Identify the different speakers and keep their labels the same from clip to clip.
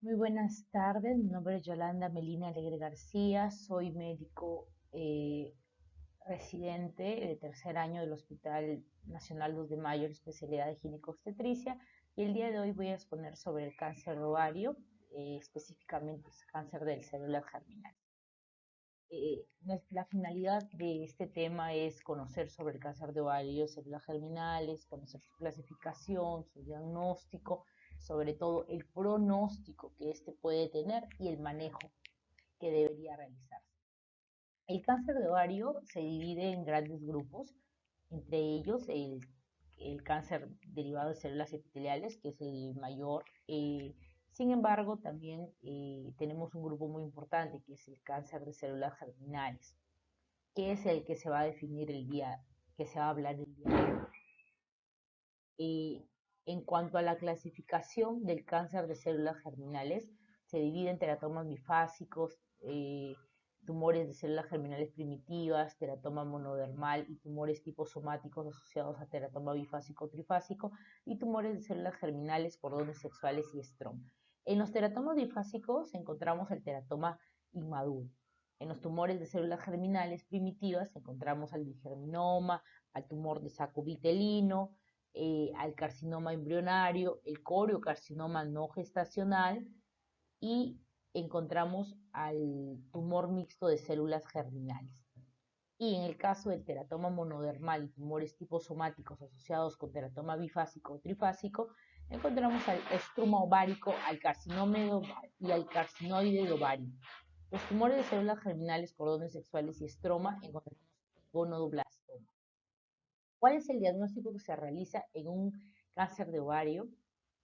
Speaker 1: Muy buenas tardes, mi nombre es Yolanda Melina Alegre García, soy médico residente de tercer año del Hospital Nacional 2 de Mayo, especialidad de ginecobstetricia, y el día de hoy voy a exponer sobre el cáncer de ovario, específicamente cáncer del célula germinal. La finalidad de este tema es conocer sobre el cáncer de ovario, células germinales, conocer su clasificación, su diagnóstico, sobre todo el pronóstico que éste puede tener y el manejo que debería realizarse. El cáncer de ovario se divide en grandes grupos, entre ellos el cáncer derivado de células epiteliales, que es el mayor. Sin embargo, también tenemos un grupo muy importante, que es el cáncer de células germinales, que es el que se va a definir el día, que se va a hablar el día de hoy. Eh, en cuanto a la clasificación del cáncer de células germinales, se divide en teratomas bifásicos, tumores de células germinales primitivas, teratoma monodermal y tumores tipo somáticos asociados a teratoma bifásico o trifásico y tumores de células germinales, cordones sexuales y estroma. En los teratomas bifásicos encontramos el teratoma inmaduro. En los tumores de células germinales primitivas encontramos al bigerminoma, al tumor de saco vitelino, al carcinoma embrionario, el coriocarcinoma no gestacional y encontramos al tumor mixto de células germinales. Y en el caso del teratoma monodermal y tumores tipo somáticos asociados con teratoma bifásico o trifásico, encontramos al estruma ovárico, al carcinoma y al carcinoide de ovario. Los tumores de células germinales, cordones sexuales y estroma encontramos gonodoblastoma. ¿Cuál es el diagnóstico que se realiza en un cáncer de ovario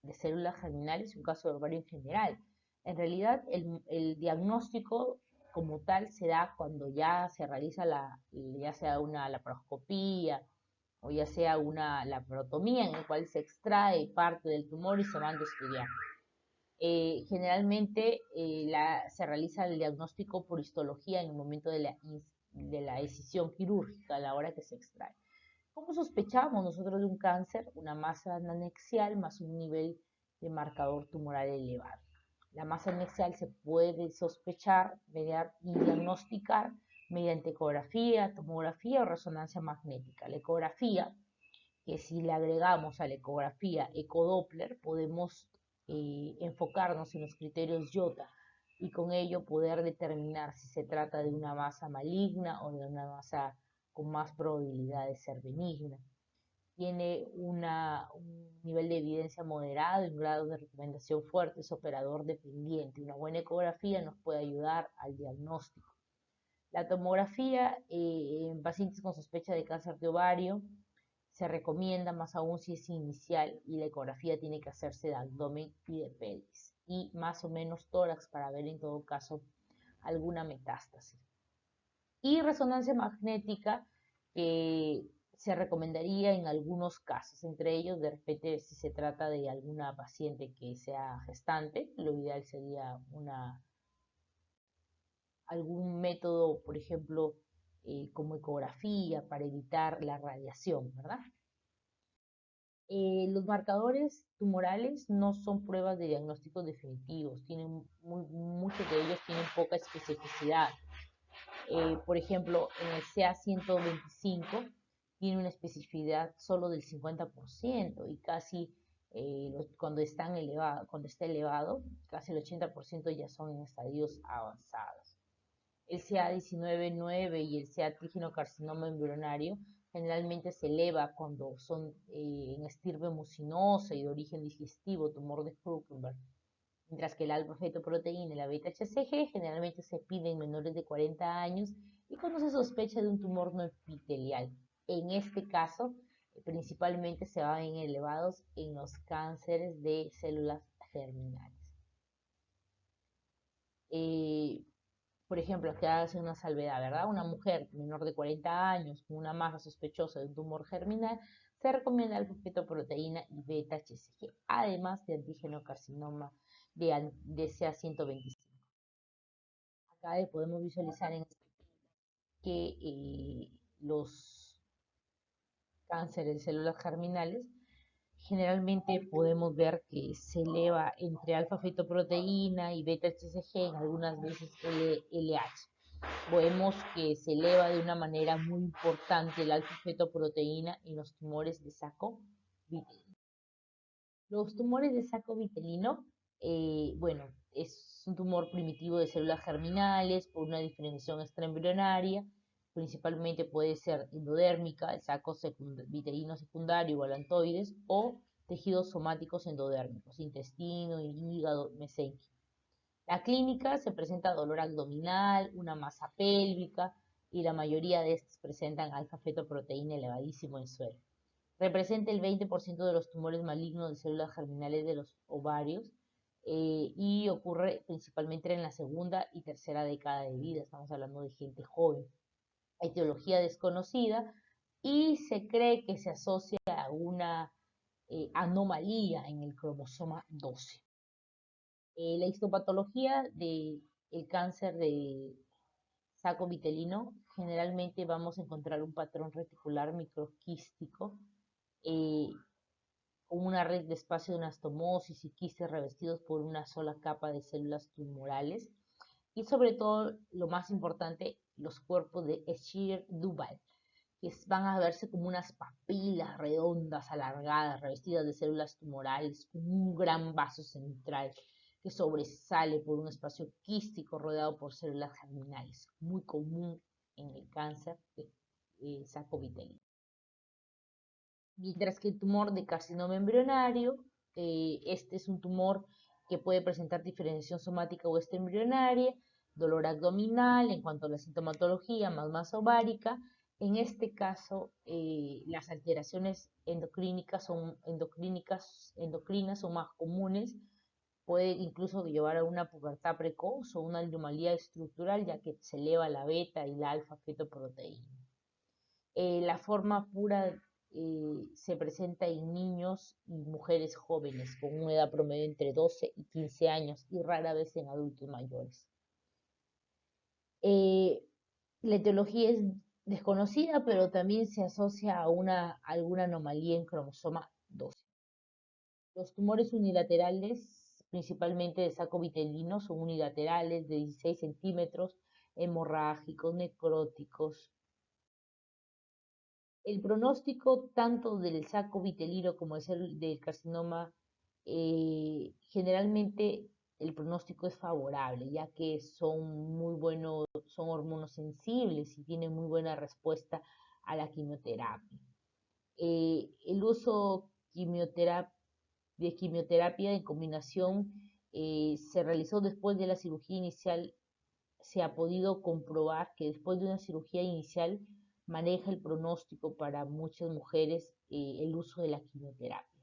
Speaker 1: de células germinales, un caso de ovario en general? En realidad, el diagnóstico como tal se da cuando ya se realiza ya sea una laparoscopía o ya sea una laparotomía en la cual se extrae parte del tumor y se manda a estudiar. Generalmente se realiza el diagnóstico por histología en el momento de la decisión quirúrgica, a la hora que se extrae. ¿Cómo sospechamos nosotros de un cáncer? Una masa anexial más un nivel de marcador tumoral elevado. La masa anexial se puede sospechar y diagnosticar mediante ecografía, tomografía o resonancia magnética. La ecografía, que si le agregamos a la ecografía ecodoppler, podemos enfocarnos en los criterios YOTA y con ello poder determinar si se trata de una masa maligna o de una masa con más probabilidad de ser benigna. Tiene un nivel de evidencia moderado y un grado de recomendación fuerte, es operador dependiente. Una buena ecografía nos puede ayudar al diagnóstico. La tomografía en pacientes con sospecha de cáncer de ovario se recomienda, más aún si es inicial, y la ecografía tiene que hacerse de abdomen y de pelvis y más o menos tórax para ver en todo caso alguna metástasis. Y resonancia magnética que se recomendaría en algunos casos, entre ellos de repente si se trata de alguna paciente que sea gestante, lo ideal sería algún método, por ejemplo, como ecografía para evitar la radiación, ¿verdad? Los marcadores tumorales no son pruebas de diagnóstico definitivos, muchos de ellos tienen poca especificidad. Por ejemplo, en el CA125 tiene una especificidad solo del 50% y casi cuando está elevado, casi el 80% ya son en estadios avanzados. El CA19-9 y el CA-trígino-carcinoma embrionario generalmente se eleva cuando son en estirpe mucinosa y de origen digestivo, tumor de Fruchtenberg, mientras que la alfa-fetoproteína y la beta-HCG generalmente se pide en menores de 40 años y cuando se sospecha de un tumor no epitelial. En este caso, principalmente se van elevados en los cánceres de células germinales. Eh, por ejemplo, que hace una salvedad, ¿verdad? Una mujer menor de 40 años con una masa sospechosa de un tumor germinal, se recomienda alfa-fetoproteína y beta-HCG, además de antígeno carcinoma de CA125. Acá podemos visualizar que los cánceres de células germinales Generalmente podemos ver que se eleva entre alfa-fetoproteína y beta-HCG, en algunas veces LH. Vemos que se eleva de una manera muy importante el alfa-fetoproteína en los tumores de saco vitelino. Los tumores de saco vitelino, bueno, es un tumor primitivo de células germinales por una diferenciación extraembrionaria. Principalmente puede ser endodérmica, el saco vitelino secundario o alantoides, o tejidos somáticos endodérmicos, intestino, hígado, mesenquio. La clínica se presenta dolor abdominal, una masa pélvica, y la mayoría de estas presentan alfa-fetoproteína elevadísimo en suero. Representa el 20% de los tumores malignos de células germinales de los ovarios, y ocurre principalmente en la segunda y tercera década de vida. Estamos hablando de gente joven. Etiología desconocida, y se cree que se asocia a una anomalía en el cromosoma 12. La histopatología del cáncer de saco vitelino, generalmente vamos a encontrar un patrón reticular microquístico, eh, con una red de espacio de anastomosis y quistes revestidos por una sola capa de células tumorales, y sobre todo, lo más importante, los cuerpos de Scheier-Dubal, que van a verse como unas papilas redondas, alargadas, revestidas de células tumorales, con un gran vaso central que sobresale por un espacio quístico rodeado por células germinales, muy común en el cáncer de saco vitelino. Mientras que el tumor de carcinoma embrionario, este es un tumor que puede presentar diferenciación somática o extraembrionaria, dolor abdominal en cuanto a la sintomatología, más masa ovárica. En este caso, las alteraciones endocrinas son más comunes, puede incluso llevar a una pubertad precoz o una anomalía estructural, ya que se eleva la beta y la alfa-fetoproteína. La forma pura se presenta en niños y mujeres jóvenes con una edad promedio entre 12 y 15 años, y rara vez en adultos mayores. La etiología es desconocida, pero también se asocia a alguna anomalía en cromosoma 12. Los tumores unilaterales, principalmente de saco vitelino, son unilaterales de 16 centímetros, hemorrágicos, necróticos. El pronóstico tanto del saco vitelino como del carcinoma, generalmente el pronóstico es favorable, ya que son muy buenos, son hormonosensibles y tienen muy buena respuesta a la quimioterapia. El uso de quimioterapia en combinación se realizó después de la cirugía inicial. Se ha podido comprobar que después de una cirugía inicial maneja el pronóstico para muchas mujeres, el uso de la quimioterapia.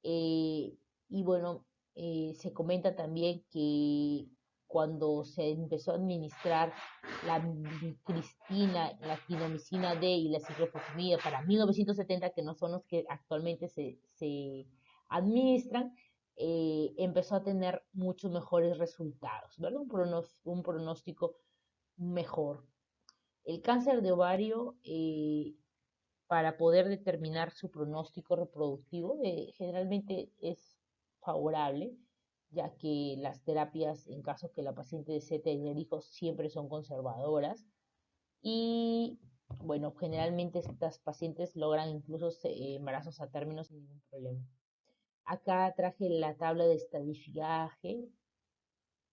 Speaker 1: Y bueno, se comenta también que cuando se empezó a administrar la cristina, la clindamicina D y la ciclofosfamida para 1970, que no son los que actualmente se administran, empezó a tener muchos mejores resultados, ¿verdad? Un pronóstico mejor. El cáncer de ovario, para poder determinar su pronóstico reproductivo, generalmente es favorable, ya que las terapias, en caso que la paciente desee tener hijos, siempre son conservadoras. Y bueno, generalmente estas pacientes logran incluso embarazos a término sin ningún problema. Acá traje la tabla de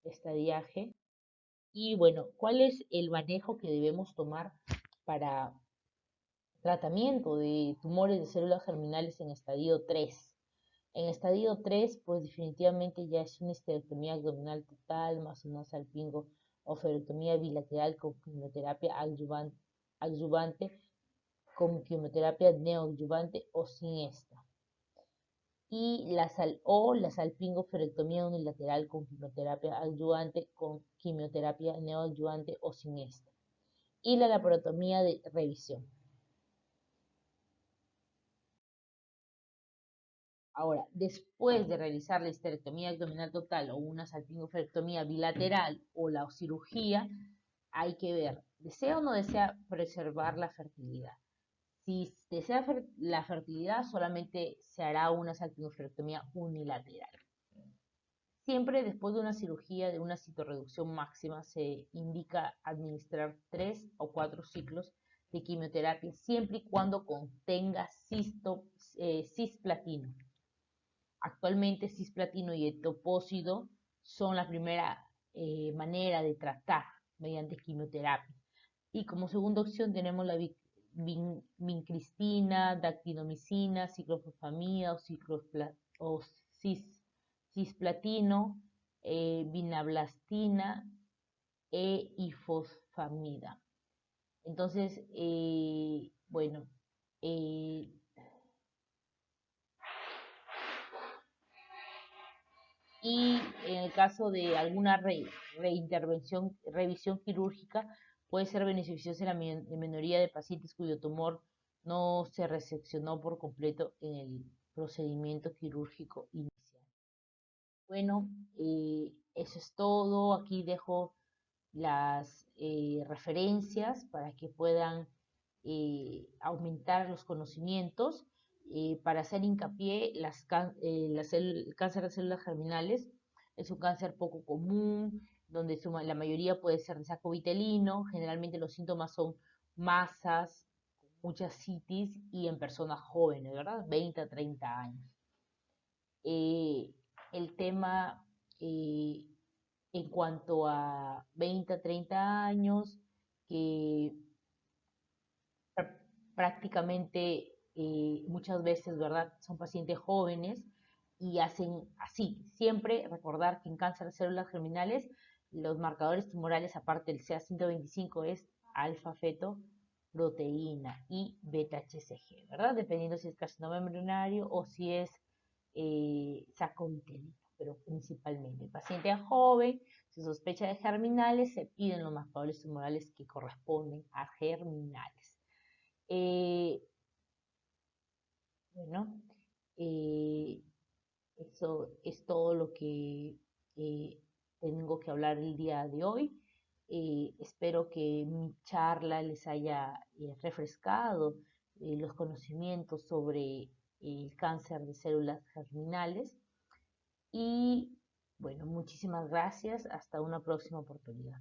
Speaker 1: estadiaje. Y bueno, ¿cuál es el manejo que debemos tomar para tratamiento de tumores de células germinales en estadio 3? En estadio 3, pues definitivamente ya es una histerectomía abdominal total, más una salpingo o ferectomía bilateral con quimioterapia adyuvante, con quimioterapia neoadyuvante o sin esta. Y la salpingoferectomía unilateral con quimioterapia adyuvante, con quimioterapia neoadyuvante o sin esta. Y la laparotomía de revisión. Ahora, después de realizar la histerectomía abdominal total o una salpingoferectomía bilateral o la cirugía, hay que ver, ¿desea o no desea preservar la fertilidad? Si desea la fertilidad, solamente se hará una salpingosplenectomía unilateral. Siempre después de una cirugía de una citorreducción máxima se indica administrar 3 o 4 ciclos de quimioterapia, siempre y cuando contenga cisplatino. Actualmente cisplatino y etopósido son la primera manera de tratar mediante quimioterapia. Y como segunda opción tenemos la vincristina, dactinomicina, ciclofosfamida o cisplatino, vinablastina e ifosfamida. Entonces, bueno, eh, y en el caso de alguna revisión quirúrgica, puede ser beneficiosa en la minoría de pacientes cuyo tumor no se reseccionó por completo en el procedimiento quirúrgico inicial. Bueno, eso es todo. Aquí dejo las referencias para que puedan aumentar los conocimientos. Para hacer hincapié, el cáncer de células germinales es un cáncer poco común, donde la mayoría puede ser de saco vitelino. Generalmente los síntomas son masas, mucha citis y en personas jóvenes, ¿verdad? 20 a 30 años. El tema en cuanto a 20 a 30 años, que prácticamente muchas veces, ¿verdad? Son pacientes jóvenes y hacen así. Siempre recordar que en cáncer de células germinales los marcadores tumorales, aparte del CA125, es alfa-feto proteína y beta-HCG, ¿verdad? Dependiendo si es carcinoma embrionario o si es sarcovitelino, pero principalmente. El paciente joven, se sospecha de germinales, se piden los marcadores tumorales que corresponden a germinales. Bueno, eh, eso es todo lo que tengo que hablar el día de hoy. Espero que mi charla les haya refrescado los conocimientos sobre el cáncer de células germinales. Y bueno, muchísimas gracias. Hasta una próxima oportunidad.